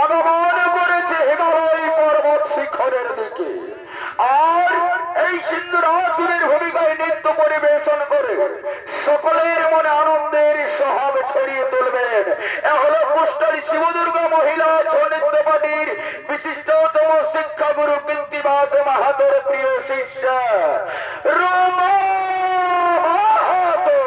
আগমন করেছে হিমালয় পর্বত শিখরের দিকে। আর এই সিন্ধুরাসুরের ভূমিকায় নৃত্য পরিবেশন করে সকলের মনে আনন্দের সহাব ছড়িয়ে তুলবেন। এ হলো কুষ্টারী শিবদুর্গা মহিলা ছৌ নৃত্য পার্টির বিশিষ্টতম শিক্ষাগুরু কীর্তিবাস মাহাতোর প্রিয় শিষ্য রুমা মাহাতো।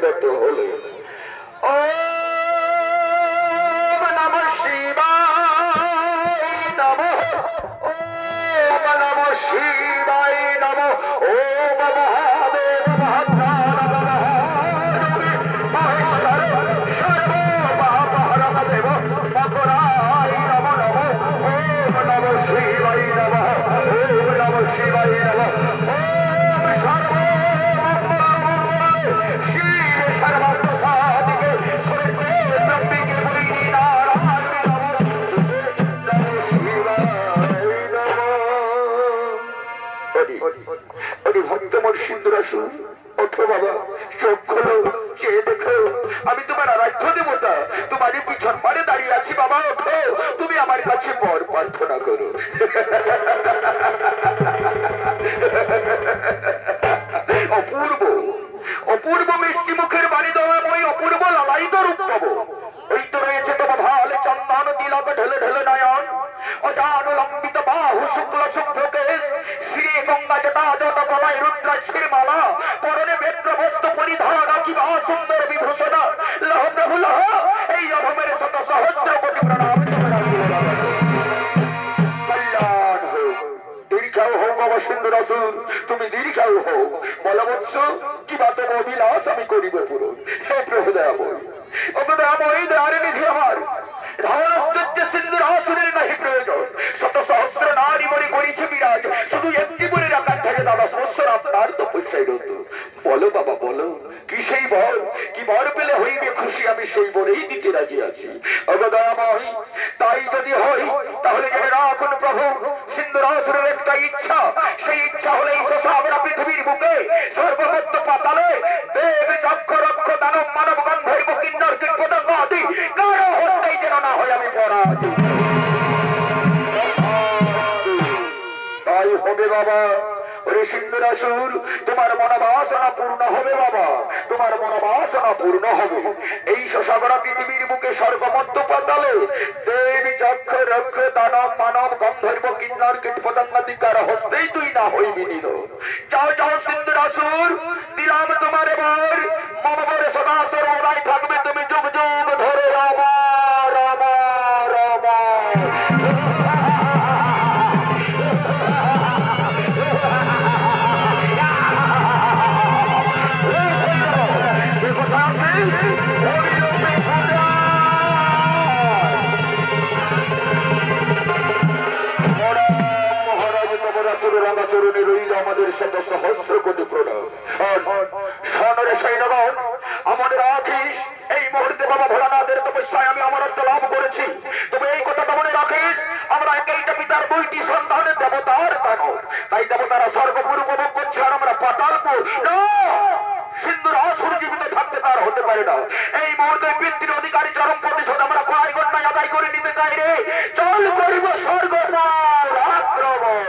নত হলেন। ওম নমঃ শিবায় নমঃ, ওম নমঃ শিবায় নমঃ, ওম মহাদেব মহাপ্রাণ মহারবি মহেশ্বর সর্ব পাপহরণ দেব মকরায় নমঃ নমঃ, ওম নমঃ শিবায় নমঃ, ওম নমঃ শিবায় নমঃ, ওম সর্ব শিব সর্বসাদিকে সর্বে ব্রহ্মিকে বৈরি নারায়ণ নমঃ, নমঃ শিবায় নমঃ। ওরে ভক্তমর সিন্ধুরাসু, ওঠো বাবা, চোখ খোলো, চেয়ে দেখো, আমি তোমার আরাধ্য দেবতা, তোমারই পিছন পারে দাঁড়িয়ে আছি। বাবা ওঠো, তুমি আমার কাছে বর প্রার্থনা করো। অপূর্ব অপূর্ব মিষ্টি মুখের বাড়ি দয়াময়, অপূর্ব লালায়িত রূপ পাবো। ওই তো রয়েছে তোমার ভালে চন্দন তিলক ঢেলে ঢেলে নয়ন, অজান লম্বিত বাহু শুক্ল শুভ্র কেশ, শ্রী গঙ্গা জটা যত গলায় রুদ্রাক্ষের মালা, পরনে বেত্রবস্ত্র পরিধান, কিবা সুন্দর বিভূষণ, লহ প্রভু লহ, এই অধমের শত সহস্র কোটি প্রণাম। কল্যাণ হোক, দীর্ঘাও হোক বাবা সিন্ধুরাসুর, তুমি দীর্ঘাও হোক। বলবৎস কিবা তব অভিলাষ আমি করিব পূরণ। হে প্রভু দয়াময়, ওগো দয়াময়, দয়ার নিধি আমার, ধনস্তজ্য সিন্ধুরাসুরের নাহি প্রয়োজন, শত সহস্র নারী মরি করেছে বিরাজ, শুধু একটি বলে রাখার থাকে দাদা সমস্যা আপনার তপস্যায় রত। বলো বাবা বলো, কি সেই বর, কি বর পেলে হইবে খুশি, আমি সেই বরেই দিতে রাজি আছি। ওগো দয়াময়, তাই যদি হয় তাহলে জেনে রাখুন প্রভু, সিন্ধুরাসুরের একটা ইচ্ছা, সেই ইচ্ছা হলে এই শশাবরা পৃথিবীর বুকে সর্বমত্ত পাতালে দেব যক্ষ রক্ষ দানব মানব গন্ধর্ব কিন্নর কীটপতঙ্গ আদি কারো হতেই যেন না হয় আমি পরাধীন। তাই হবে বাবা। ওরে সিন্ধুরাসুর, তোমার মনোবাসনা পূর্ণ হবে বাবা, তোমার মনোবাসনা পূর্ণ হবে। এই শশাবরা পৃথিবীর বুকে স্বর্গমধ্য পাতালে দেবী যক্ষ রক্ষ দানব মানব গন্ধর্ব কিন্নর কীটপতঙ্গাদি কার হস্তেই তুই না হইবি নিল। যাও যাও সিন্ধুরাসুর, দিলাম তোমার বর, মম বরে সদা সর্বদাই থাকবে তুমি যুগ যুগ ধরে। আমার আমার আমার রাঙাচরণে রইল আমাদের শত সহস্র কোটি প্রণাম। শোনরে সৈন্যগণ, আমাদের রাখিস এই মুহূর্তে বাবা ভোলানাথের তপস্যায় আমি অমরত্ব লাভ করেছি। তবে এই কথাটা মনে রাখিস, আমরা একইটা পিতার দুইটি সন্তানের দেবতার দানব, তাই দেবতারা স্বর্গপুর উপভোগ করছে আর আমরা পাতালপুর। সিন্ধুরাসুর জীবিত থাকতে তার হতে পারে না। এই মুহূর্তে পিতৃ অধিকারী চরম প্রতিশোধ আমরা কড়াই গন্ডায় আদায় করে নিতে চাই রে। চল করিব স্বর্গপুর আক্রমণ।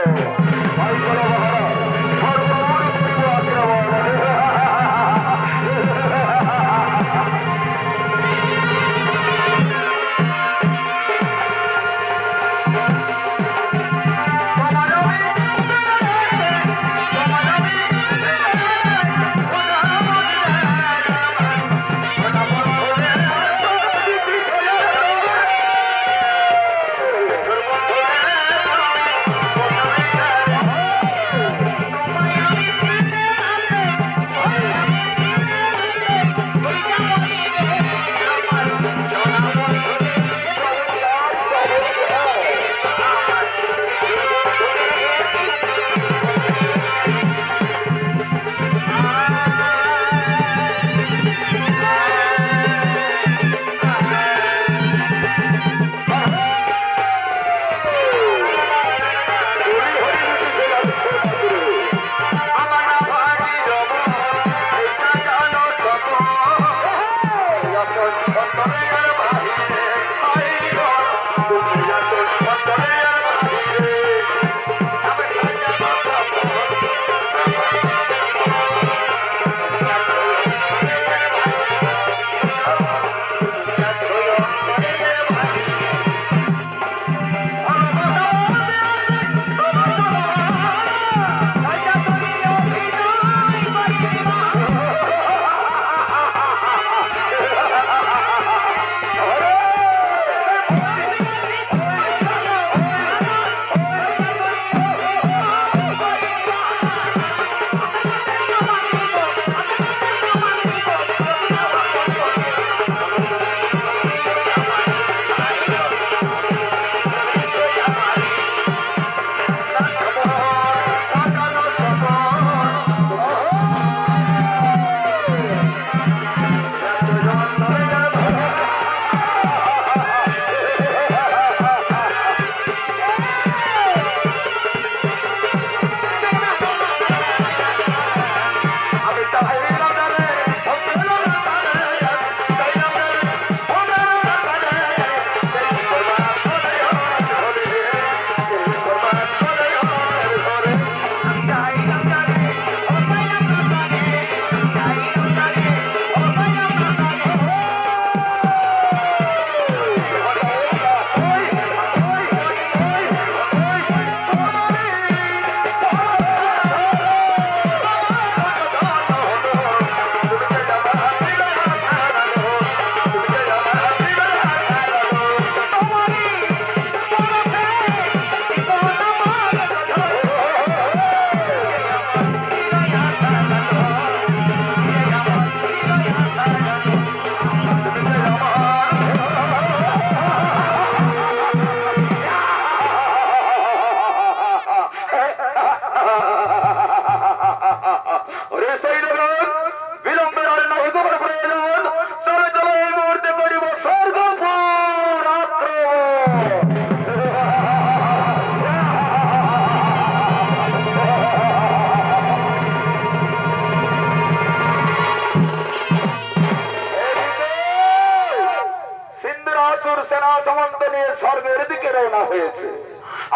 রওনা হয়েছে।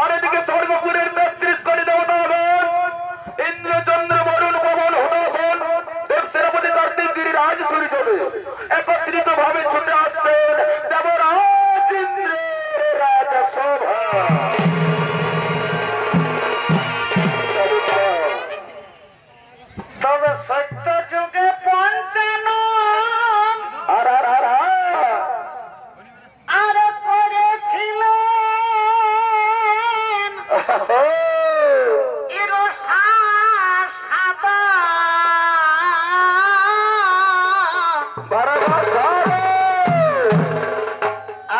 আর এদিকে স্বর্গপুরের 33 কোটি দেবতাগণ ইন্দ্রচন্দ্র বরুণ পবন হুতাসন দেব সেনাপতি কার্তিক গিরিরাজ সূর্যদেব একত্রিত ভাবে ছুটে আসছেন দেবরাজ ইন্দ্রের রাজসভা। তবে সত্য যুগে পঞ্চানন আর করেছিলেন ইরোসা সাদা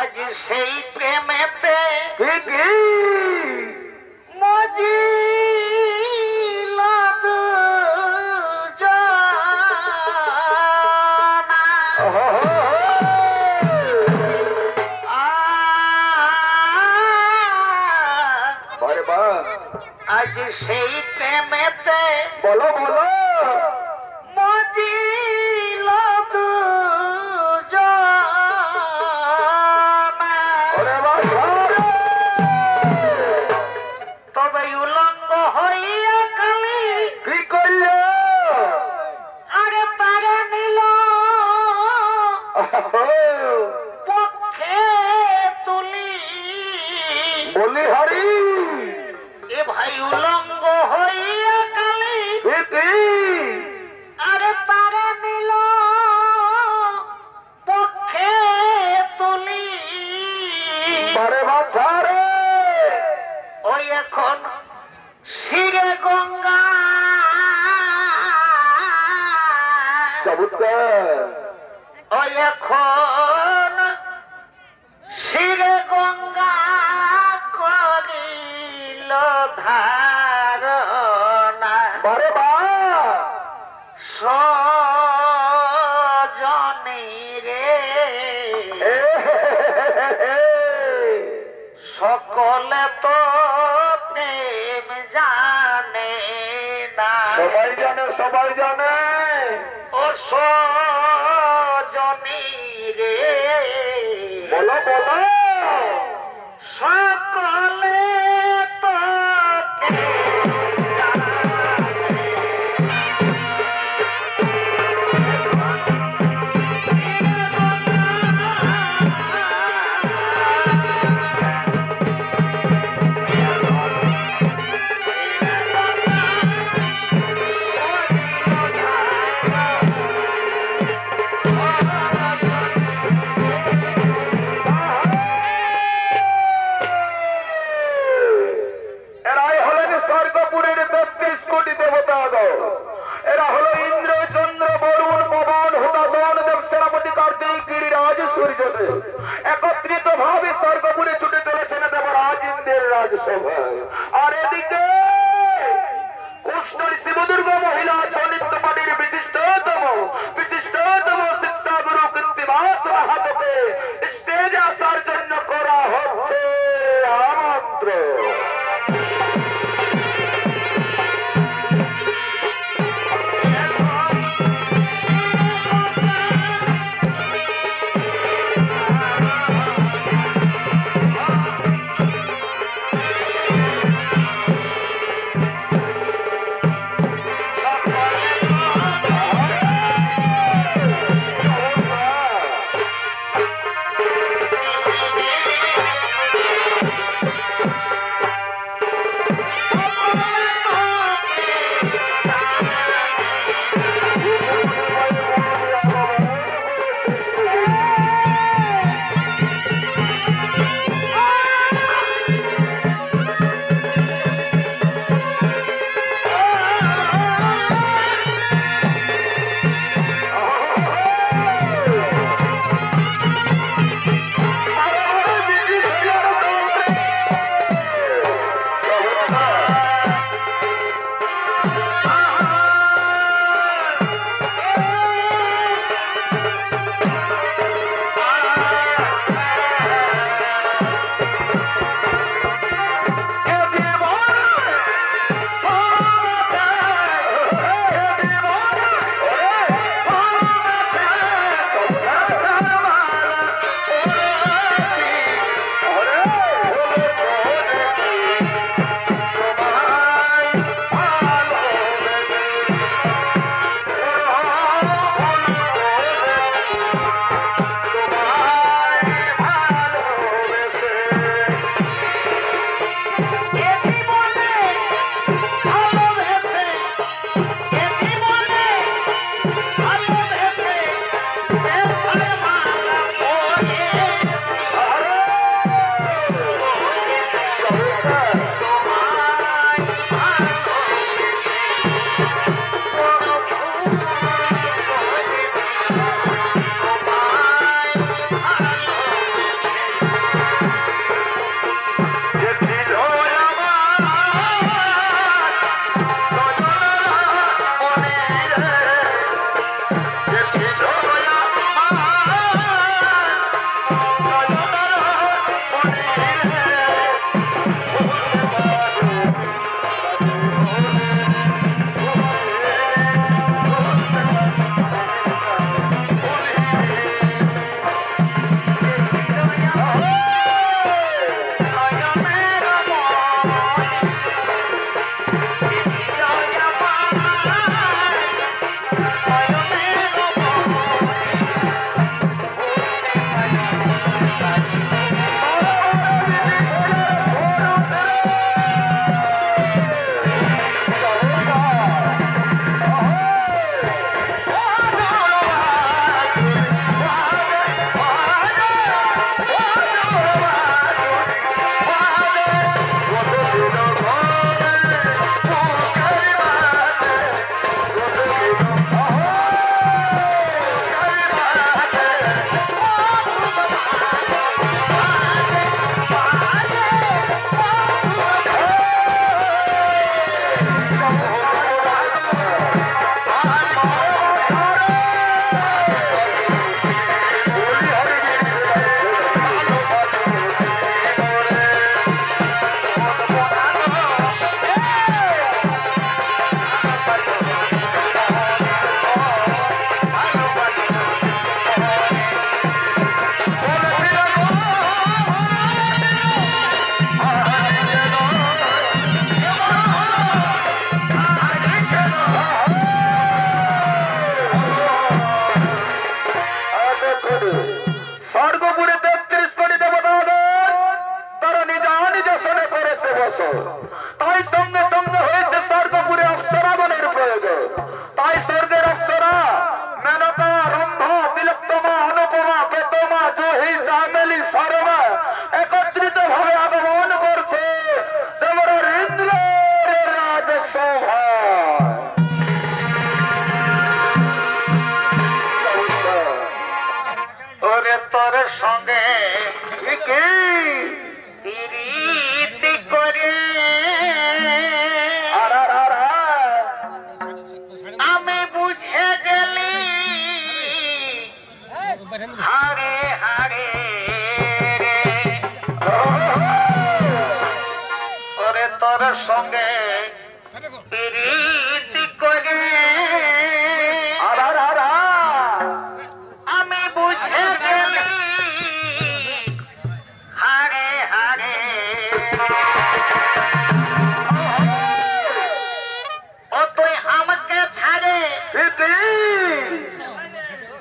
আজ সেই প্রেমেতে মজিল আজ সেই প্রেমেতে বলো বলো মজিল তবে উলঙ্গ হইয়া কালি কি করল আরে পারে নিল পক্ষে তুলি বলি হরি এ ভাই উলঙ্গ হইয়া কালি আরে পারে নিল পক্ষে তুলি পারে বাছারে ওই এখন শিরে গঙ্গা চমৎকার ওই এখন শিরে গঙ্গা করিল ধারণা বারে বা সজনী রে সকলে তো প্রেম জানে না সবাই জানে সবাই জানে ও সজনী রে বলো বলো সকলে তো এরাই হলেন স্বর্গপুরের 33 কোটি দেবতাগণ। এরা হলো ইন্দ্র চন্দ্র বরুণ পবন হুতাসন দেব সেনাপতি কার্তিক গিরিরাজ সূর্যদেব একত্রিত ভাবে স্বর্গপুরে ছুটে চলেছেন দেবরাজ ইন্দ্রের রাজসভায়। আর এদিকে কুষ্ঠর শিবদুর্গ মহিলা সনিত্য পাটির বিশিষ্টতম শিক্ষা গুরু কৃত্তিবাস মাহাতোকে স্টেজে আসার জন্য করা হচ্ছে আমন্ত্রণ। তোর সঙ্গে প্রীতি করে আমি বুঝে গেলি হারে হারে ওরে তোর সঙ্গে প্রীতি করে আমি বুঝে গেলি হারে হারে ও তুই আমাকে ছাড়ে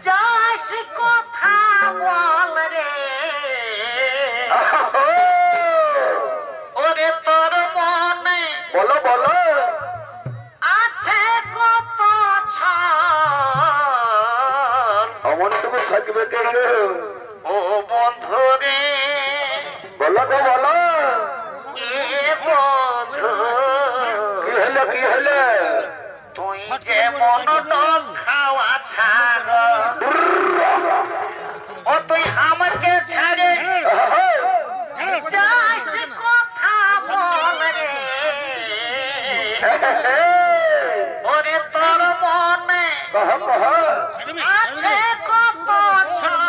যাস কথা বল রে ওরে তোর মনে বলো বলো আছে কত ছল অমনটুকু থাকবে কে গো? ও বন্ধু রে বলো গো বলো এ বন্ধু কি হলো কি হলো? তুই যে মনোটন খাওয়া ছাড় ও তুই আমাকে ছাড়ে যাস কথা বল রে ওরে তোর মনে কহ কহ আছে কত ছল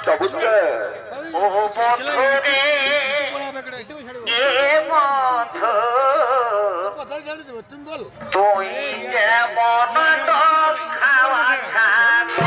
চবুতে ও বন্ধু রে এ বন্ধু তুই যেমন ডগ খাওয়া ছাগল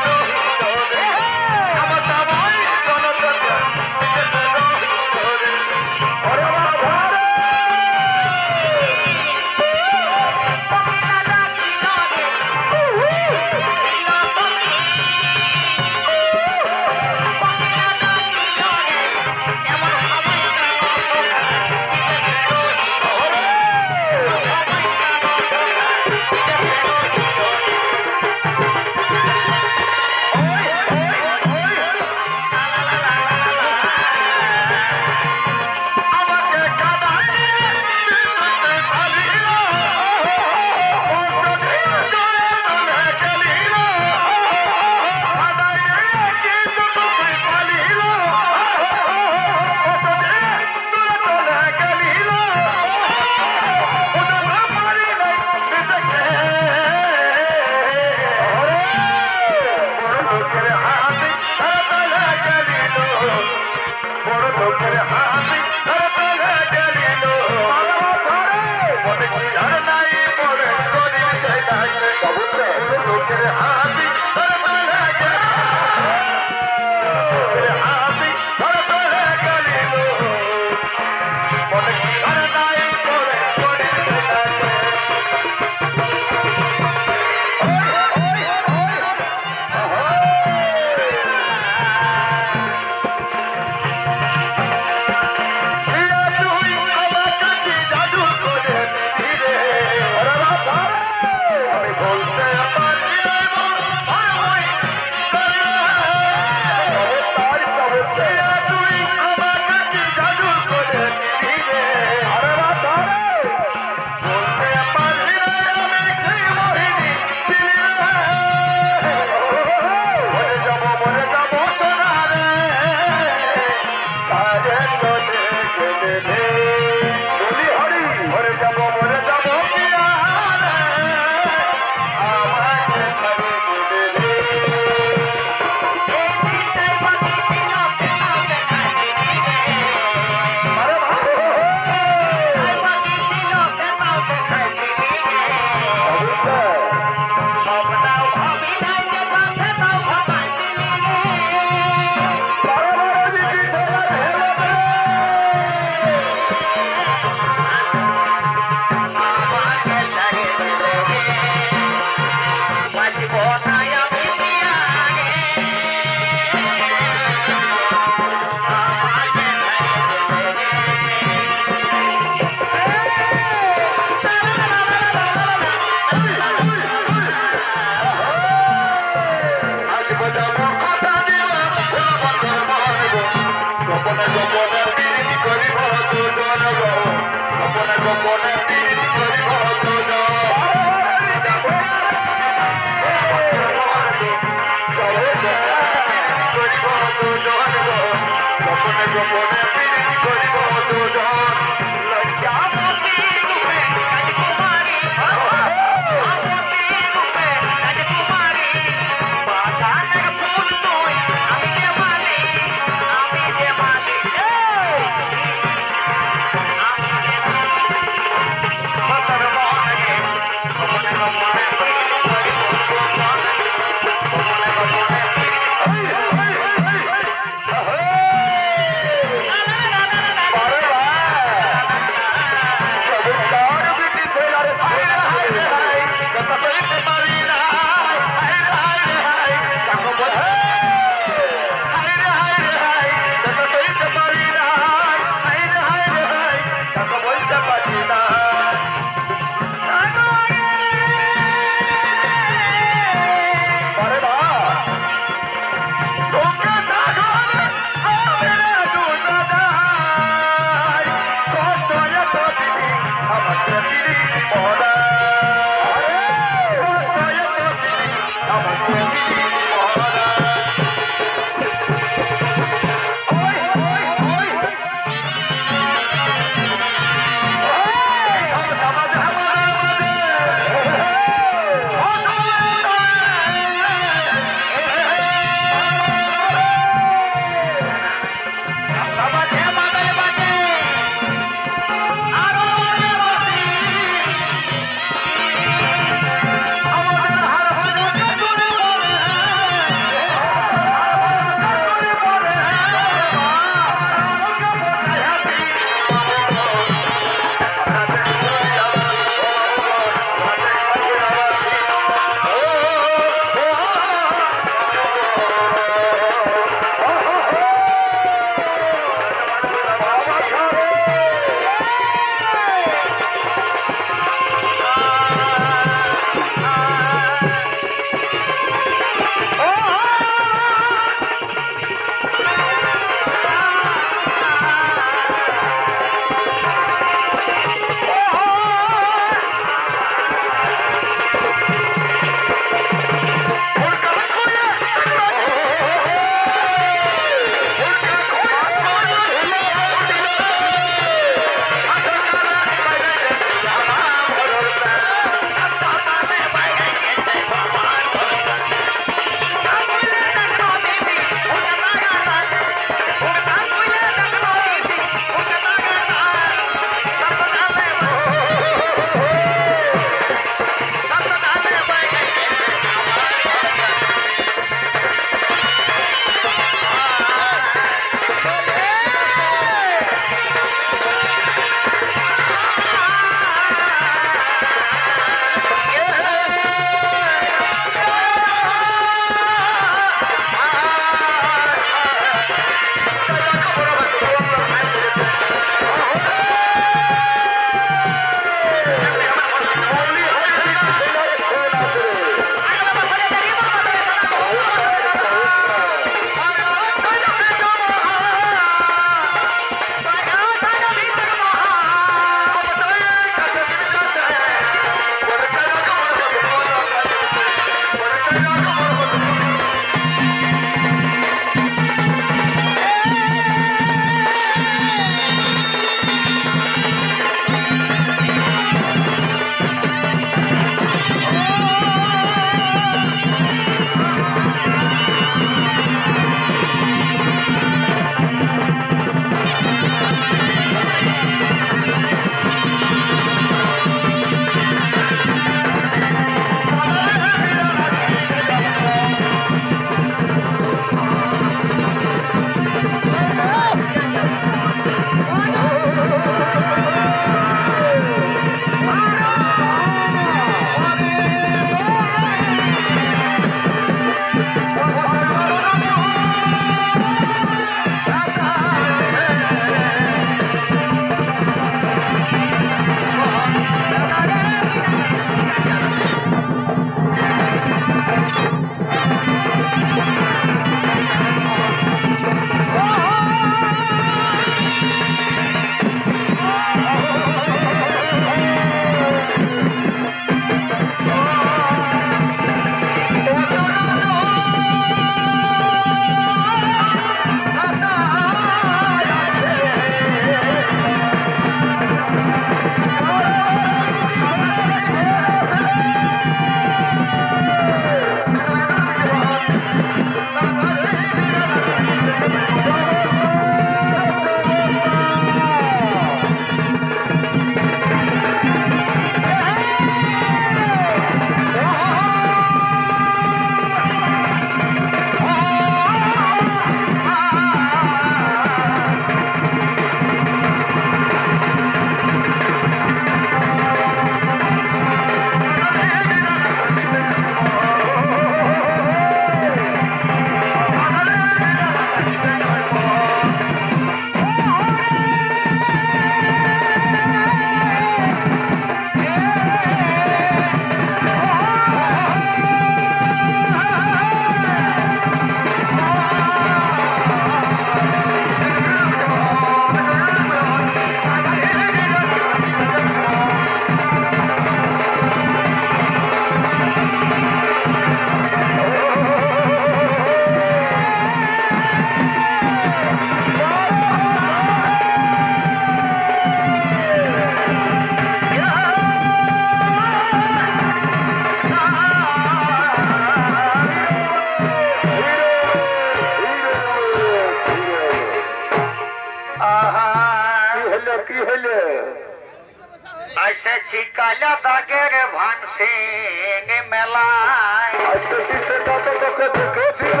এসেছি কালা দাগের ভানসিং মেলায় আসছি সেটা তো তোকে দেখেছিল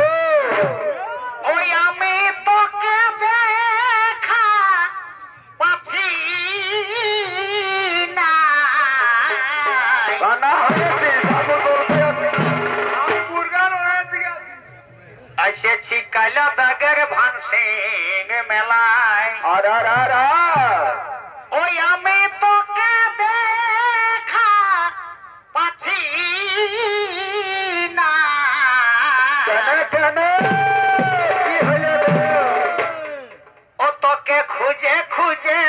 ওই আমি তোকে দেখা পাচ্ছি না কানা হয়েছে ভালো করতে এসেছি কালা দাগের ভানসিং মেলায় আর আর আর আর ওই আমি তোকে দেখা পাচ্ছি না কেন কেন কি হইল রে? ও তোকে খুঁজে খুঁজে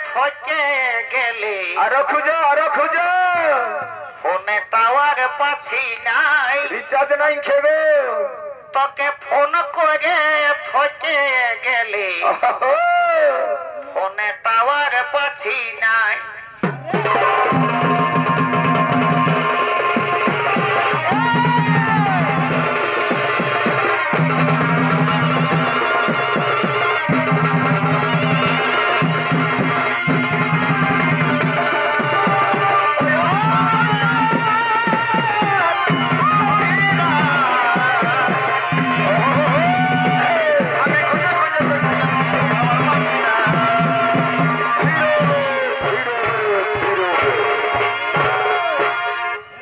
থকে গেলে আরো খুঁজো ফোনে টাওয়ার পাচ্ছি নাই রিচার্জ নাই খেবে তোকে ফোন করে থকে গেলে ফোনে টাওয়ার পাচ্ছি নাই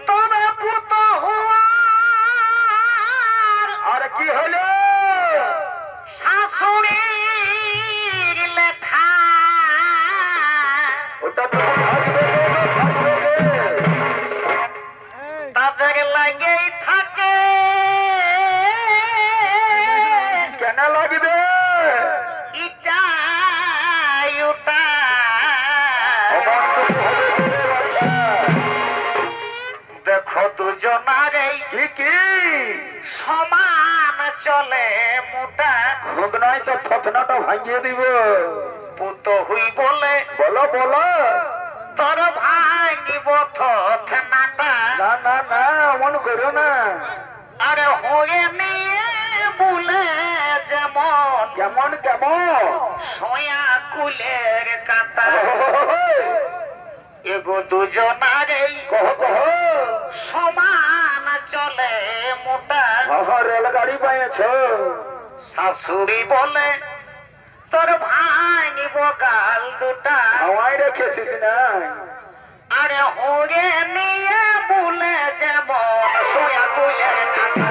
তবে পুত হওয়ার আর কি হলো শাশুড়ির লেখা ওটা তো থাকবে তাদের লাগেই থাকে কেন লাগবে ইটা ওটা আমার তো হবে রে বাছা। দেখো দুজনারই কি কি সমান চলে মোটা খুদ নাই তো থতনাটা ভাঙিয়ে দিব পুত হই বলে বলো তোর ভাঙিব থতনাটা না না না মন করো না আরে হয়ে নিয়ে বলে যেমন কেমন কেমন সয়া কুলের কাটা এগো দুজনারই কহ সমান চলে মোটা রেলগাড়ি পাইছ শাশুড়ি বলে তোর ভাঙিব গাল দুটা হাওয়াই রেখেছিস না আরে হয়ে নিয়ে বলে যেমন সয়া কুলের কাটা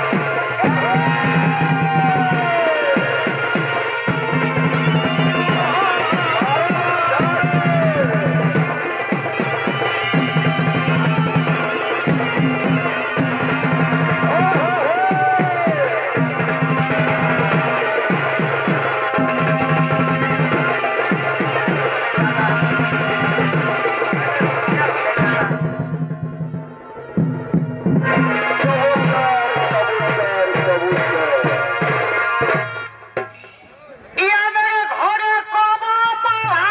ইয়াদের ঘরে কব পালা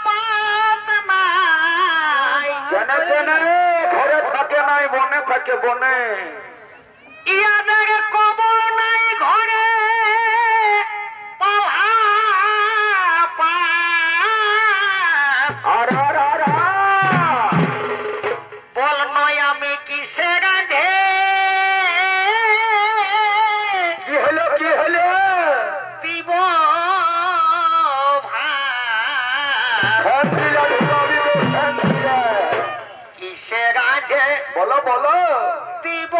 পাত নাই কেন ঘরে থাকে নাই বনে থাকে বনে ইয়াদের কব নাই ঘরে পালা পাত আর আর আর বল নয় আমি কিসের ঢে কি হলো দিব ভাই ফ্যান দিলা ঢুকাবি তো ফ্যান দিলা কিসের আগে বলো দিব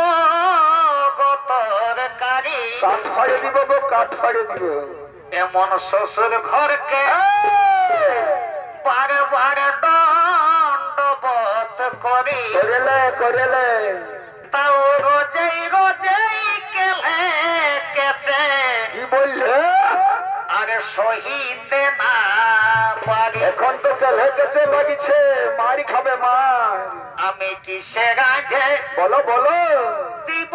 গোতর কারি কাঠ ফাড়ে দিব গো কাঠ ফাড়ে দিব এমন শ্বশুর ঘরকে বারে বারে দণ্ডবত করি করেলে তাও রোজেই কেলে কেছে কি বললে আরে সহিতে না পারি এখন তো কেলে কেছে লাগিছে মারি খাবে মার আমি কিসের আগে বলো দিব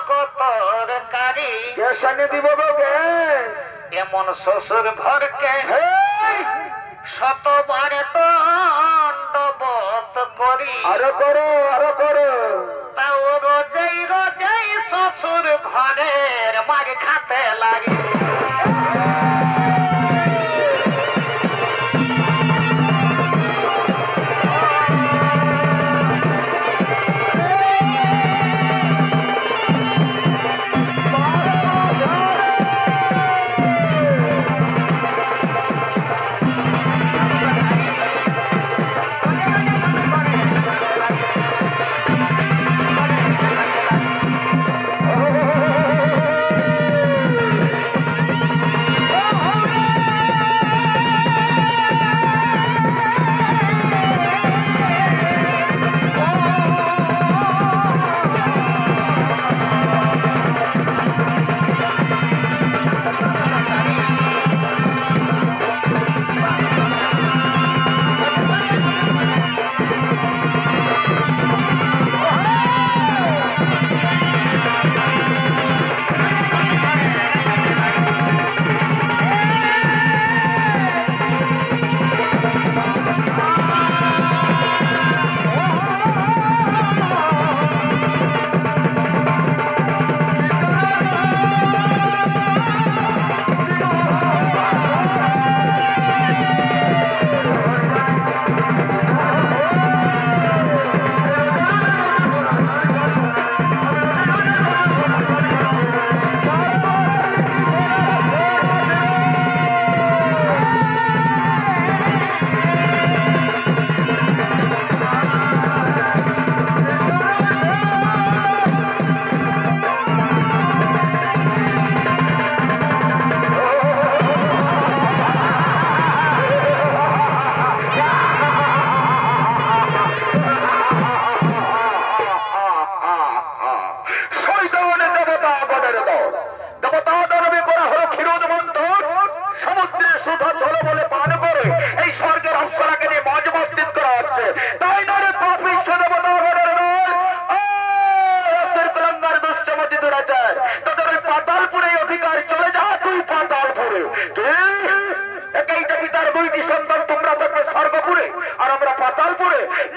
গোতর কারি গ্যাস আনে দিব গো গ্যাস এমন শ্বশুর ঘরকে হেই! শতবার দণ্ডবত করি আরো করো তাও রোজেই শ্বশুর ঘরের মার খাতে লাগে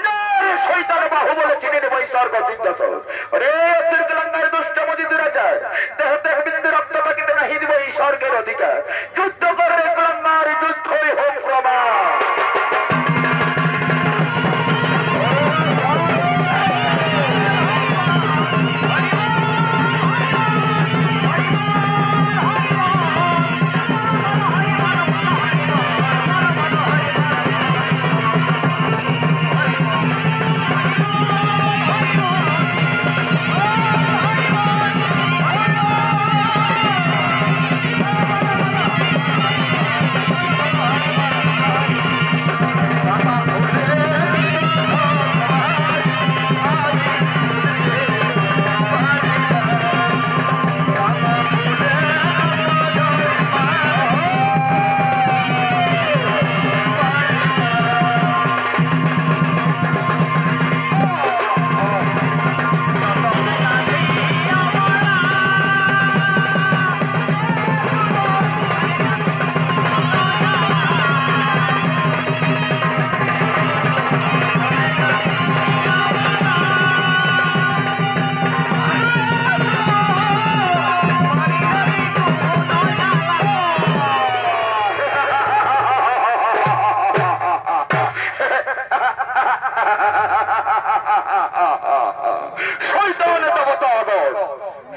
না রে শয়তান বাহু বলে চিনে নেব এই স্বর্গ সিংহাসন। রে তিরকলঙ্গার দুষ্ট মতি দুরাচার দেহ দেহ বিন্দু রক্ত পাকিতে নাহি দিব এই স্বর্গের অধিকার। যুদ্ধ কর রে কলঙ্গার, যুদ্ধই হোক প্রমাণ।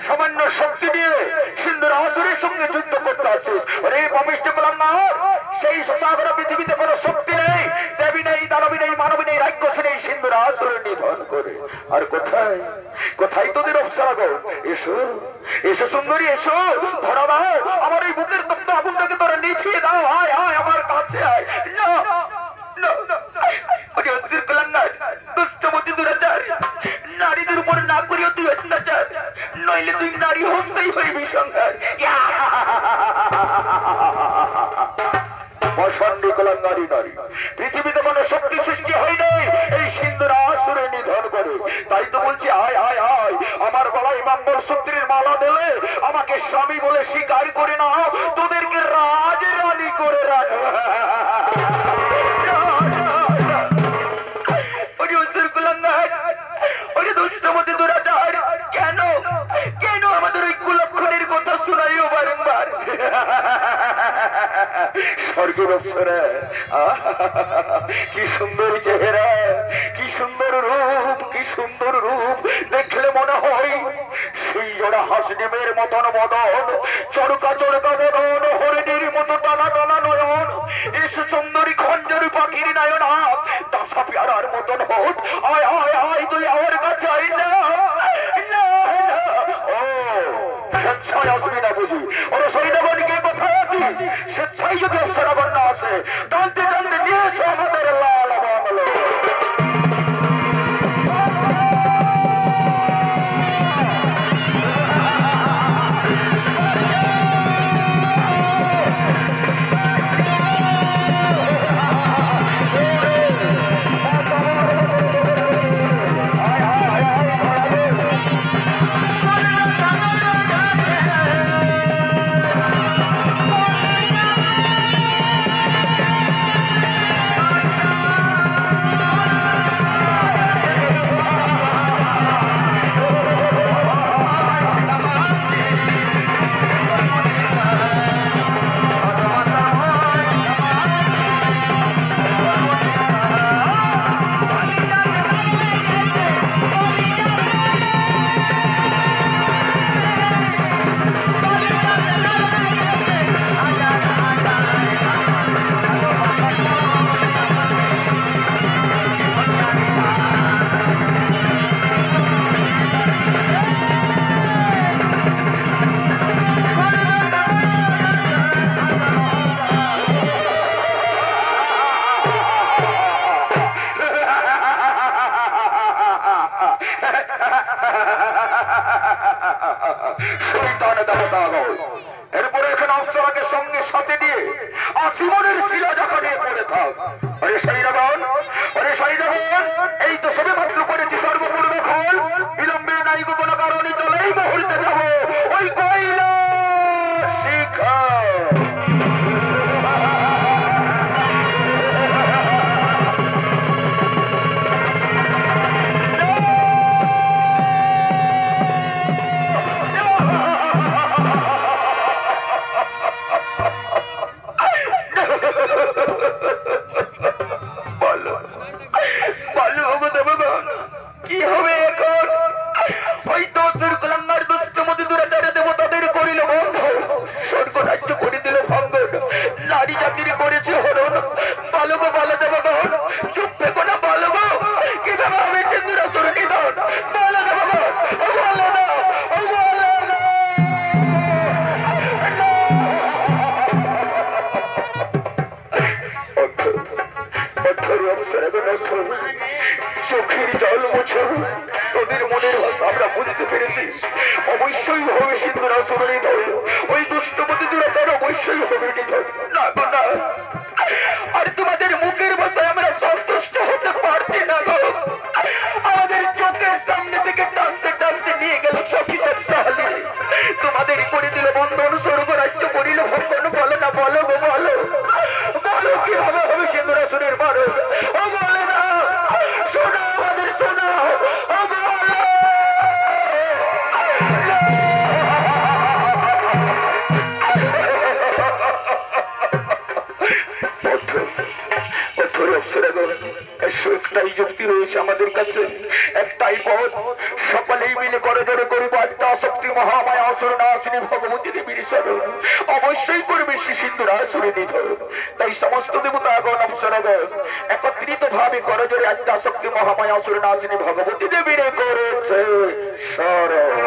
সামান্য শক্তি দিয়ে সিন্ধুর আসুরের সঙ্গে যুদ্ধ করতে আসিস। আরে পাপিষ্ঠ কলঙ্গার, সেই সাগর পৃথিবীতে কোনো শক্তি নেই, দেবী নেই, দানবী নেই, মানবী নেই, রাক্ষসী নেই, সিন্ধুর আসুরের নিধন করে। আর কোথায় কোথায় তোদের অপ্সরাগণ? এসো এসো সুন্দরী, এসো ধরা দাও আমার এই বুকের তপ্ত আগুনটাকে, তোরা নিছিয়ে দাও। আয় আয় আমার কাছে আয়। না না না, আরে অস্থির কলঙ্গার, দুষ্টমতি দুরাচার, নারীদের উপর না করিও তুই অত্যাচার, নইলে তুই নারী হস্তেই হইবি সংহার। অসন্ডি কলঙ্গারী নারী, পৃথিবীতে কোনো শক্তি সৃষ্টি হয় নাই এই সিন্ধুর আসুরে নিধন করে। তাই তো বলছি আয় আয় আয়, আমার গলায় মঙ্গলসূত্রের মালা দিলে আমাকে স্বামী বলে স্বীকার করে নাও, তোদেরকে রাজ রানী করে রাখ। কেন কেন আমাদের ওই কুলক্ষণের কথা শোনাইও বারংবার? স্বর্গের অপ্সরা, কি সুন্দর চেহারা, কি সুন্দর রূপ, কি সুন্দর রূপ, দেখলে মনে হয় সেই জোড়া হাসডিমের মতন বদন, চরকা চরকা বদন, হরিণীর মতো টানা টানা নয়ন, এসে সুন্দরী খঞ্জরি পাখির নয়ন, দাসা পেয়ারার মতন হোক। আয় আয় আয়, তুই আমার কাছে আয় না। স্বেচ্ছায় আসবি না বুঝি? ওরা সৈন্যগণ কে কোথায় আছিস? স্বেচ্ছায় যদি অপ্সরাগণ না আসে, টানতে টানতে নিয়ে এসো আমাদের লাল বাংলো। এরপরে এখানে অপ্সরাকে সঙ্গে সাথে নিয়ে আশীবনের শিলা যখন নিয়ে পড়ে থাক। আরে সৈন্যগণ, আরে সৈন্যগণ, এই তো সবে মাত্র করেছি সর্বপূর্ব খোল, বিলম্বে নাই কোনো কারণে চলেই মুহূর্তে যাব ওই কয়লা শিখা। কি হবে এখন? ওই তো কলাঙ্গার দুষ্টমতি দুরাচারে দেবতাদের করিল বন্ধ, স্বর্গ রাজ্য করে দিল ভঙ্গ, নারী জাতির করেছে হরণ। বালক বলে দেবগণ, চুপ থেকো না বালক, কিভাবে হবে সিন্ধুরাসুর নিধন? বলে দেবগণ, বলে না, বলে না। চোখের জল মুছো, তোদের মনের ভাষা আমরা বুঝতে পেরেছি। অবশ্যই হবে সিন্ধুরাসুর নিধন, ওই দুষ্টমতি দুরাচার অবশ্যই হবে নিধন। না গো না, আর তোমাদের মুখের ভাষায় আমরা সন্তুষ্ট হতে পারছি না গো। আমাদের চোখের সামনে থেকে টানতে টানতে নিয়ে গেল সফিসের সাহালি, তোমাদের করে দিল বন্ধন, স্বর্গ রাজ্য করিল ভঙ্গন। বলো না, বলো গো, বলো বলো কিভাবে হবে সিন্ধুরাসুরের মারণ? ও বলে না, শোনো আমাদের, শোনো, ও বলো। একটাই যুক্তি রয়েছে আমাদের কাছে, একটাই পথ, সকলেই মিলে করে ধরে করিব আত্মা শক্তি মহামায়া অসুর নাশিনী ভগবতী দেবীর শরণ। অবশ্যই করবে শ্রী সিন্ধুরাসুর নিধন। তাই সমস্ত দেবতাগণ অপ্সরাগণ একত্রিত ভাবে করে ধরে আত্মা শক্তি মহামায়া অসুর নাশিনী ভগবতী দেবীর করেছে শরণ।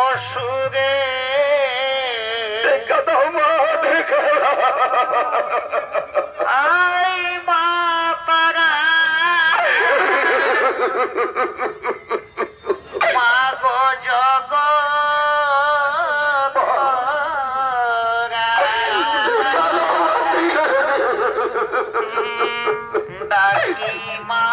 অসুরে দেখা দাও মা, দেখা আই মা পারা মাগো জগ ডাকি মা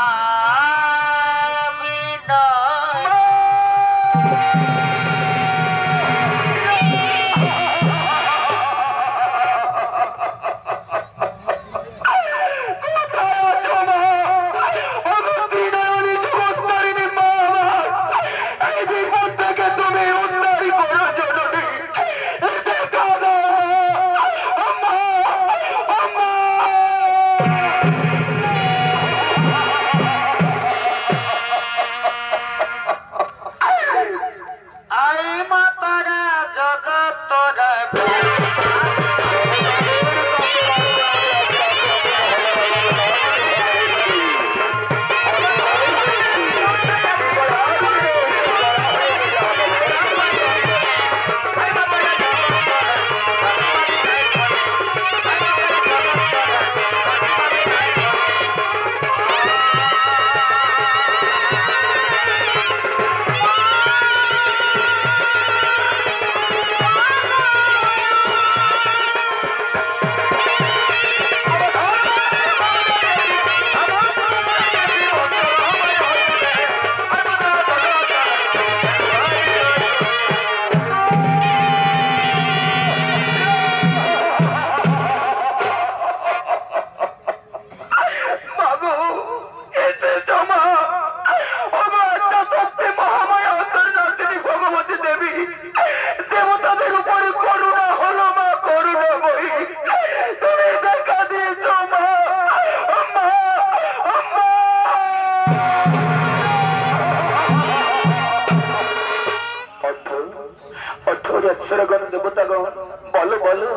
বলো বলো,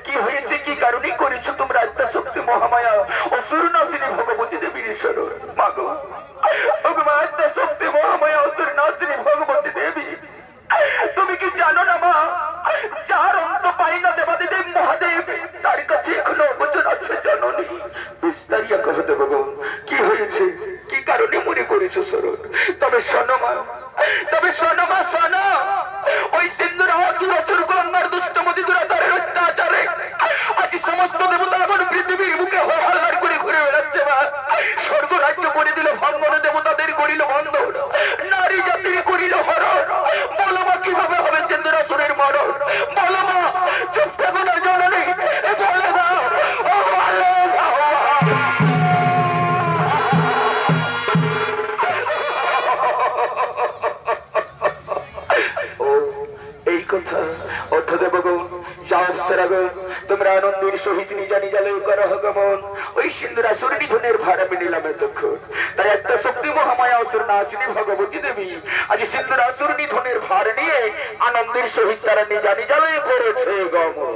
কি হয়েছে, কি কারণে করেছো তোমরা আত্মা শক্তি মহামায়া অসুর নাশিনী ভগবতী দেবীর শরণ? মাগো মা, আত্মা শক্তি মহামায়া অসুর নাশিনী ভগবতী দেবী, তুমি কি জানো না মা, যার অন্ত পাই না দেবাদিদেব মহাদেব, তার কাছে এখনো অবচন আছে জননী। বিস্তারিয়া কহ দেবগণ, কি হয়েছে, কি কারণে মনে করেছো শরণ? তবে শোনো মা, তবে শোনো মা, শোনো। ওই সিন্ধুরাসুর অসুর গঙ্গার দুষ্টমতি দুরাচারের অত্যাচারে আজ সমস্ত দেবতাগণ পৃথিবীর বুকে হাল্লার করে ঘুরে বেড়াচ্ছে মা। স্বর্গ রাজ্য করে দিল ভঙ্গন, দেবতাদের করিল বন্ধন, নারী জাতির করিল হরণ। বলো মা, কিভাবে হবে সিন্ধুরাসুরের মরণ? বলো মা, চুপ থাকো না জননী, ভক্তরা গো, তোমরা আনন্দের সহিত নিজা নিজালয় করো গমন। ওই সিন্ধুরাসুর নিধনের ভার আমি নিলাম এতক্ষণ। তাই একটা শক্তি মহামায়া অসুর নাসিনী ভগবতী দেবী আজ সিন্ধুরাসুর নিধনের ভার নিয়ে আনন্দের সহিত তারা নিজা নিজালয় করেছে গমন।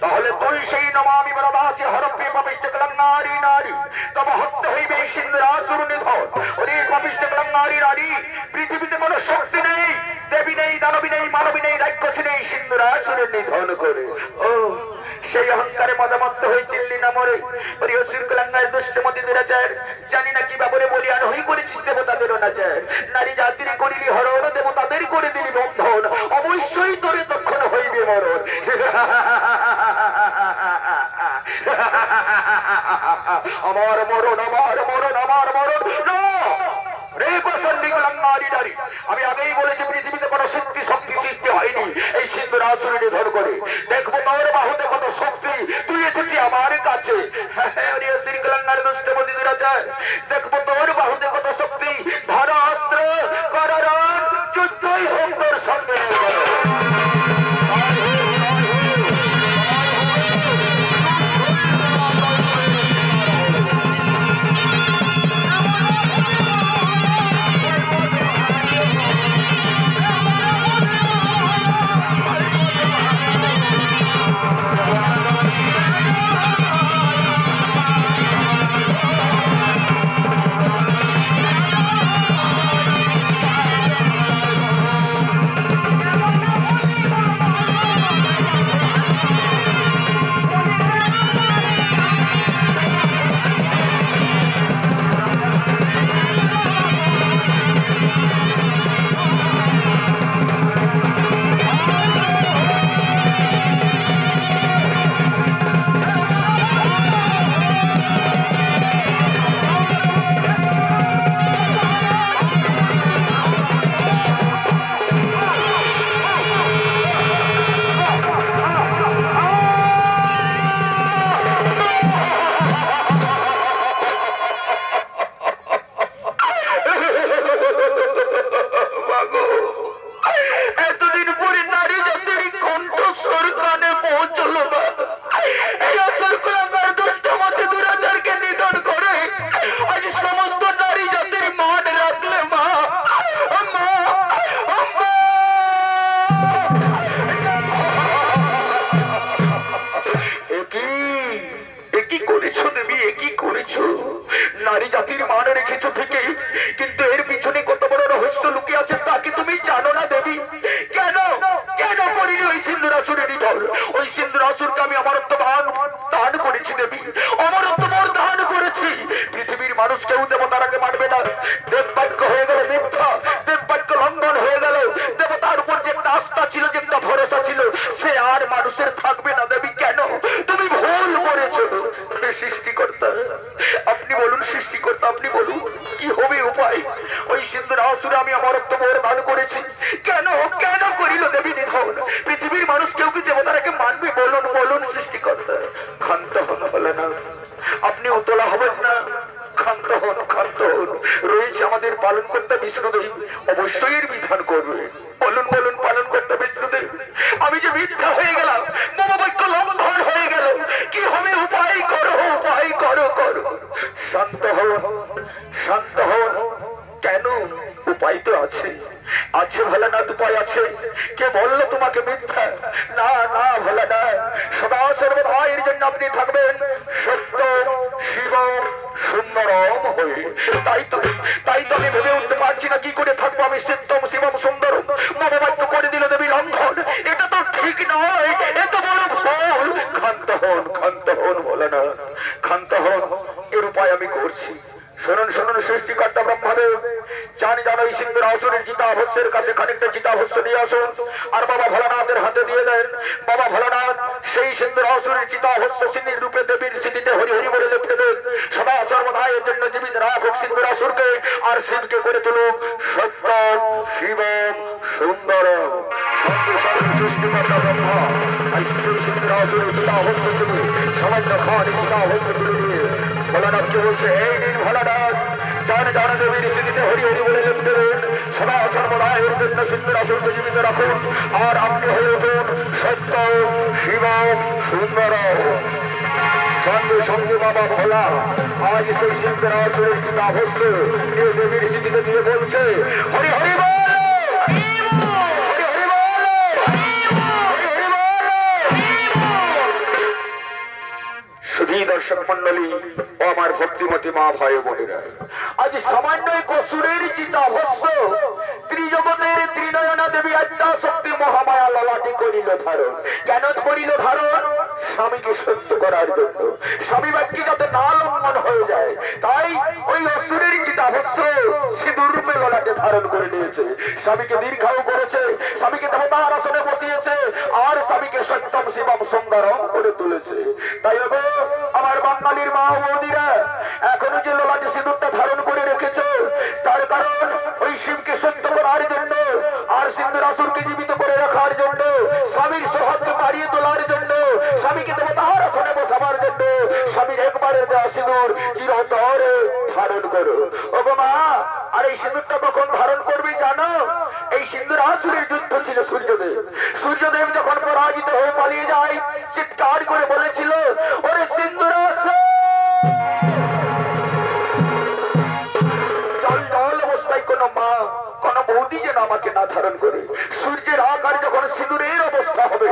তাহলে তুই সেই নমামি বরদাসী হরপ্রিয় পাপিষ্ঠ কলং নারী নারী তব হস্ত হইবে এই সিন্ধুরাসুর নিধন। ওরে পাপিষ্ঠ কলং নারী নারী, পৃথিবীতে কোনো শক্তি নেই, দেবী নেই, দানবী নেই, মানবী নেই, রাক্ষসী নেই, সিন্ধুরাসুরের নিধন করে। ও সেই অহংকারে মদামত্ত হয়ে চিল্লি না মরে ওরে অসুর কলঙ্গায় দুষ্টমতি দুরাচার, জানি না কি ব্যাপারে বলিয়ান হই করেছিস দেবতাদের অনাচার। নারী জাতির করিলি হরণ, দেবতাদের করে দিলি বন্ধন, অবশ্যই তোরে তখন হইবে মরণ। আমার মরণ, আমার মরণ, আমার মরণ না রে প্রসন্নি কলঙ্গারী নারী। আমি আগেই বলেছি পৃথিবীতে কোনো শক্তি শক্তি সৃষ্টি হয়নি এই সিন্ধুরাসুর নিধন করে। দেখবো তোর বাহুতে কত শক্তি, তুই এসেছি আমার কাছে। দুষ্টমতি দুরাচার, দেখবো তোর বাহুতে কত শক্তি, ধর অস্ত্র করণ, যুদ্ধই হোক তোর সঙ্গে। নারী জাতির মান রেখেছো থেকে, কিন্তু এর পিছনে কত বড় রহস্য লুকিয়ে আছে তা কি তুমি জানো না দেবী? কেন কেন করিনি ওই সিন্ধুরাসুরের নিধন? ওই সিন্ধুরাসুরকে আমি অমরত্ব দান করেছি দেবী, অমরত্ব দান করেছি। পৃথিবীর মানুষ কেউ দেবতারাকে মানবে না, দেববাক্য হয়ে গেল মিথ্যা, দেববাক্য লঙ্ঘন হয়ে গেল। দেবতার উপর যে একটা আস্থা ছিল, যে একটা ভরসা ছিল, সে আর মানুষের থাকবে না দেবী। কেন তুমি ভুল করেছো? সৃষ্টিকর্তা আপনি বলুন, সৃষ্টিকর্তা আপনি বলুন কি হবে উপায়? ওই সিন্ধুরাসুরে আমি অমরত্ব দান করেছি, কেন কেন করিল দেবী নিধন? পৃথিবীর মানুষ কেউ কি দেবতারাকে মানবে? বলুন বলুন সৃষ্টিকর্তা। ক্ষান্ত হন বলে না, আপনি উতলা হবেন না, ক্ষান্ত হন ক্ষান্ত হন। রয়েছে আমাদের পালন করতে বিষ্ণুদেব, অবশ্যই এর বিধান করবে। বলুন বলুন পালন করতে বিষ্ণুদেব, আমি যে মিথ্যা হয়ে গেলাম, মমবাক্য লঙ্ঘন হয়ে গেল, কি হবে উপায় করো, উপায় করো করো। শান্ত হন শান্ত হন। কেন? উপায় তো আছে, আছে ভোলানাথ, উপায় আছে। কে বললো তোমাকে মিথ্যা? না না ভোলানাথ, সদা সর্বদা এর জন্য আপনি থাকবেন সত্য শিব সুন্দরম হয়ে। তাই তো আমি ভেবে উঠতে পারছি না কি করে থাকবো আমি সত্যম শিবম সুন্দরম। মমবাক্য করে দিল দেবী লঙ্ঘন, এটা তো ঠিক নয়, এত বড় ভুল। ক্ষান্ত হন ভোলানাথ, ক্ষান্ত হন। এর উপায় আমি করছি, শুনুন শুনুন সৃষ্টিকর্তা ব্রহ্মদেব, জানি জানো এই সিন্ধুর আসুরের চিতাভস্যের কাছে খানিকটা চিতাভস্য নিয়ে আসুন আর বাবা ভোলানাথের হাতে দিয়ে দেন। বাবা ভোলানাথ সেই সিন্ধুর আসুরের চিতাভস্য সিন্ধির রূপে দেবীর স্মৃতিতে হরি হরি বলে লিখে দেন। সদা সর্বদা এর জন্য জীবিত রাখুক সিন্ধুর আসুরকে, আর শিবকে করে তুলুক সত্যম শিবম সুন্দরম। সৃষ্টিকর্তা ব্রহ্মা এই সিন্ধুর আসুরের চিতাভস্য সিন্ধি সামান্য খানি চিতাভস্য তুলে দিয়ে ভোলানাথকে বলছে, এই দিন ভোলানাথ জানে জানে দেবীর স্মৃতিতে হরি হরি বলে লিখতে দেন। সদা সর্বদা এর জন্য সিন্ধুর আসুরকে জীবিত রাখুন, আর আপনি হয়ে উঠুন সত্য শিবম সুন্দর। সঙ্গে সঙ্গে বাবা ভোলা আজ সেই সিন্ধুর আসুরের চিতাভস্য এই দেবীর স্মৃতিতে দিয়ে বলছে, হরি হরি বল, হরি হরি বল, হরি হরি বল। শুধু দর্শক মন্ডলী ও আমার ভক্তিমতী মা ভাই বোনেরা, আজ সামান্য কসুরের চিতাভস্য ত্রিজগতের ত্রিনয়না দেবী আদ্যা শক্তি মহামায়া ললাটি করিল ধারণ। কেন করিল ধারণ? স্বামীকে সত্য করার জন্য, স্বামী বাক্যে যাতে না লঙ্ঘন হয়ে যায়, তাই ওই অসুরের চিতাভস্য সিঁদুর রূপে ললাটে ধারণ করে নিয়েছে। স্বামীকে দীর্ঘায়ু করেছে, স্বামীকে দেবতার আসনে বসিয়েছে, আর স্বামীকে সত্যম শিবম সুন্দরম করে তুলেছে। তাই আমার বাঙালির মা বৌদিরা এখনো যে ললাটে সিঁদুরটা ধারণ করে রেখেছে, তার কারণ ওই শিবকে সত্য করার জন্য, আর সিন্ধুর আসুরকে জীবিত করে রাখার জন্য, স্বামীর সৌভাগ্য বাড়িয়ে তোলার জন্য, স্বামীকে দেবতার আসনে বসাবার জন্য স্বামীর একবারের দেওয়া সিঁদুর চিরতরে ধারণ করো। ও গো মা, আর এই সিঁদুরটা কখন ধারণ করবি জানো? এই সিন্ধুর আসুরের যুদ্ধ ছিল সূর্যদেব। সূর্যদেব যখন পরাজিত হয়ে পালিয়ে যায়, চিৎকার করে বলেছিল, ওরে সিন্ধুর আসুর জল জল অবস্থায় কোন মা কোন বৌদি যেন আমাকে না ধারণ করে। সূর্যের আকারে যখন সিঁদুরের অবস্থা হবে,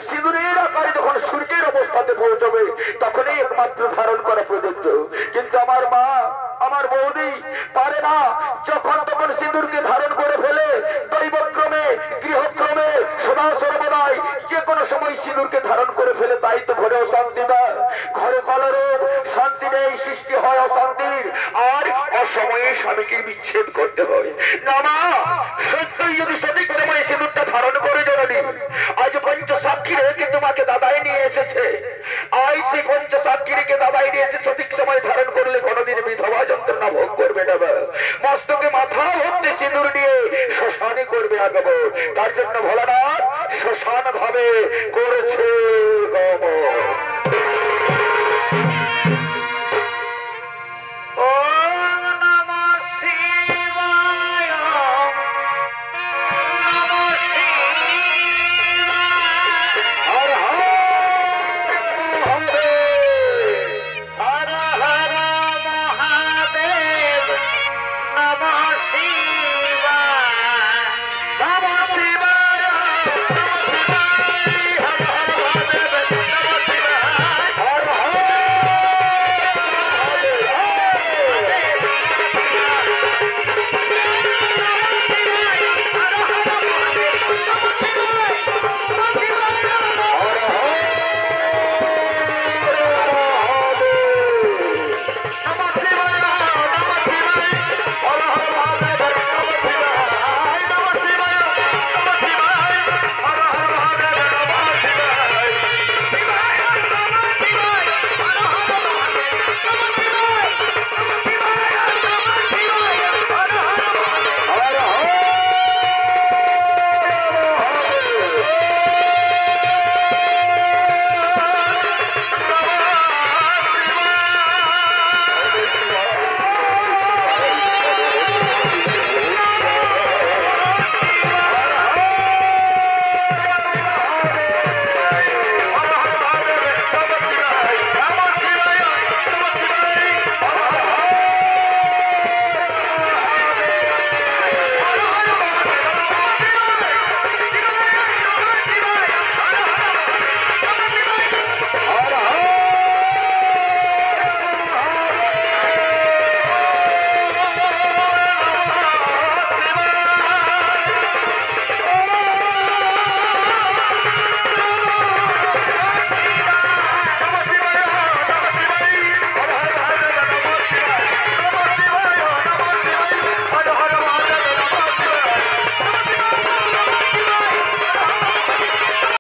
সিঁদুরের আকারে যখন সূর্যের অবস্থাতে পৌঁছবে, তখনই একমাত্র ধারণ করা প্রযোজ্য। কিন্তু আমার মা আমার বৌদি পারে না, যখন তখন সিঁদুরকে ধারণ করে ফেলে। দৈবক্রমে গৃহক্রমে সদা সর্বদাই যে কোনো সময় সিঁদুরকে ধারণ করে ফেলে, তাই তো ঘরে অশান্তি দেয়, ঘরে কলরব, শান্তি নেই, সৃষ্টি হয় অশান্তির, আর অসময়ে স্বামীকে বিচ্ছেদ করতে হয়। না মা, সত্যই যদি সঠিক সময়ে সিঁদুরটা ধারণ করে জননী, আজ পঞ্চসাক্ষী রেখে তোমাকে দাদাই নিয়ে এসেছে, আজ সেই পঞ্চসাক্ষী রেখে দাদাই নিয়ে এসে সঠিক সময় ধারণ করলে কোনোদিন বিধবা যন্ত্রণা ভোগ করবে না। মস্তকে মাথা ভর্তি সিঁদুর নিয়ে শ্মশানে করবে আগমন। তার জন্য ভোলানাথ শ্মশান ভাবে করেছে